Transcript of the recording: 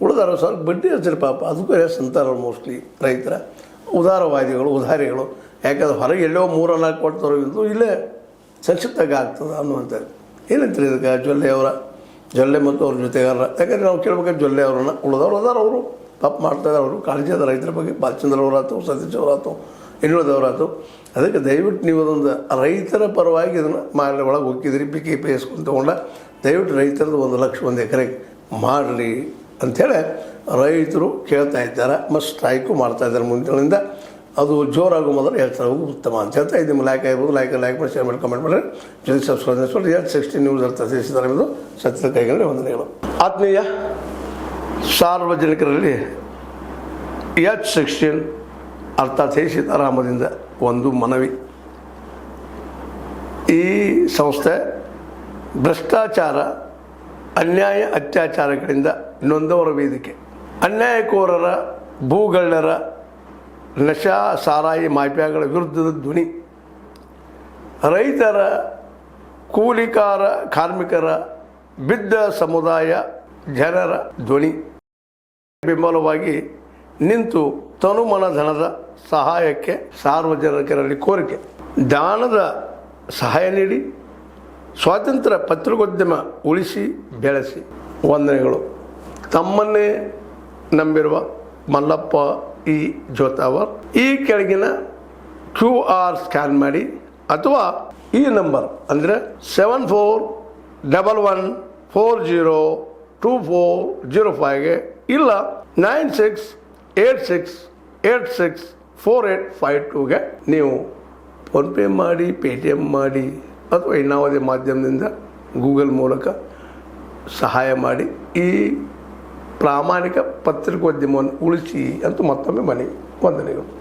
ಉಳಿದ 60,000 ಬಡ್ಡಿ ಹಚ್ಚಿರಿ ಪಾಪ. ಅದಕ್ಕೂ ಎಸ್ ಅಂತಾರೆ ಮೋಸ್ಟ್ಲಿ ರೈತರ ಉದಾರವಾದಿಗಳು, ಉದಾರಿಗಳು. ಯಾಕಂದ್ರೆ ಹೊರಗೆ ಎಲ್ಲೋ 3-4 ಕೊಟ್ಟು ತರೋದು ಇಲ್ಲೇ ಸಂಕ್ಷಿಪ್ತಾಗ ಆಗ್ತದೆ ಅನ್ನುವಂಥದ್ದು. ಏನಂತೀರಿ ಇದಕ್ಕೆ? ಜೊಲ್ಲೆ ಮತ್ತು ಅವ್ರ ಜೊತೆಗಾರರ, ಯಾಕಂದರೆ ನಾವು ಕೇಳ್ಬೇಕಾದ್ರೆ ಜೊಲ್ಲೆ ಅವ್ರನ್ನ ಉಳಿದವ್ರು ಅದಾರ, ಅವರು ಪಾಪ ಮಾಡ್ತಾಯಿದ್ದಾರೆ, ಅವರು ಕಾಳಜಿ ಅದ ರೈತರ ಬಗ್ಗೆ. ಬಾಲಚಂದ್ರ ಅವರಾಯ್ತು, ಸತೀಶ್ ಅವರಾಯ್ತು, ಇನ್ನುಳಿದವರಾಯ್ತು. ಅದಕ್ಕೆ ದಯವಿಟ್ಟು ನೀವು ಅದೊಂದು ರೈತರ ಪರವಾಗಿ ಇದನ್ನು ಮಾಡಿ ಒಳಗೆ ಹೋಗಿದ್ರಿ PKPS ತೊಗೊಂಡ ದಯವಿಟ್ಟು ರೈತರದ್ದು 1 ಲಕ್ಷ 1 ಎಕರೆಗೆ ಮಾಡಿರಿ ಅಂಥೇಳಿ ರೈತರು ಕೇಳ್ತಾ ಇದ್ದಾರೆ. ಮತ್ತು ಸ್ಟ್ರೈಕು ಮಾಡ್ತಾಯಿದ್ದಾರೆ ಮುಂದಿನಿಂದ. ಅದು ಜೋರಾಗೋ ಮೊದಲು ಹೇಳ್ತಾರೆ, ಉತ್ತಮ ಅಂತ ಹೇಳ್ತಾ ಇದು. ನಿಮ್ಮ ಲೈಕ್ ಆಗ್ಬೋದು, ಲೈಕ್ ಮಾಡಿ, ಶೇರ್ ಮಾಡಿ, ಕಮೆಂಟ್ ಮಾಡಿರಿ, ಜೊತೆಗೆ ಸಬ್ಸ್ಕ್ರೈಬ್ ಮಾಡಿ. H16 ನ್ಯೂಸ್ ಅಂತ ತಿಳಿಸಿದ್ದಾರೆ. ಇದು ಸತ್ಯದ ಕೈಗಳಲ್ಲಿ ವಂದನೆಗಳು. ಆತ್ಮೀಯ ಸಾರ್ವಜನಿಕರಲ್ಲಿ H16 ಅರ್ಥಾತ್ ಸೀತಾರಾಮದಿಂದ ಒಂದು ಮನವಿ. ಈ ಸಂಸ್ಥೆ ಭ್ರಷ್ಟಾಚಾರ, ಅನ್ಯಾಯ, ಅತ್ಯಾಚಾರಗಳಿಂದ ನೊಂದವರ ವೇದಿಕೆ. ಅನ್ಯಾಯಕೋರರ, ಭೂಗಳ್ಳರ, ನಶಾ ಸಾರಾಯಿ ಮಾಫಿಯಾಗಳ ವಿರುದ್ಧದ ಧ್ವನಿ. ರೈತರ, ಕೂಲಿಕಾರ, ಕಾರ್ಮಿಕರ, ಬಿದ್ದ ಸಮುದಾಯ ಜನರ ಧ್ವನಿ. ಬೆಂಬಲವಾಗಿ ನಿಂತು ತನುಮನ ಧನದ ಸಹಾಯಕ್ಕೆ ಸಾರ್ವಜನಿಕರಲ್ಲಿ ಕೋರಿಕೆ. ದಾನದ ಸಹಾಯ ನೀಡಿ ಸ್ವಾತಂತ್ರ್ಯ ಪತ್ರಿಕೋದ್ಯಮ ಉಳಿಸಿ ಬೆಳೆಸಿ. ವಂದನೆಗಳು. ತಮ್ಮನ್ನೇ ನಂಬಿರುವ ಮಲ್ಲಪ್ಪ ಇ ಜೋತಾವರ್. ಈ ಕೆಳಗಿನ QR ಸ್ಕ್ಯಾನ್ ಮಾಡಿ ಅಥವಾ ಈ ನಂಬರ್ ಅಂದರೆ 7411402405ಗೆ ಇಲ್ಲ 9686864852ಗೆ ನೀವು ಫೋನ್ಪೇ ಮಾಡಿ, ಪೇಟಿಎಮ್ ಮಾಡಿ ಅಥವಾ ಇನ್ನಾವುದೇ ಮಾಧ್ಯಮದಿಂದ ಗೂಗಲ್ ಮೂಲಕ ಸಹಾಯ ಮಾಡಿ ಈ ಪ್ರಾಮಾಣಿಕ ಪತ್ರಿಕೋದ್ಯಮವನ್ನು ಉಳಿಸಿ ಅಂತ ಮತ್ತೊಮ್ಮೆ ಮನವಿ. ವಂದನೆಗಳು.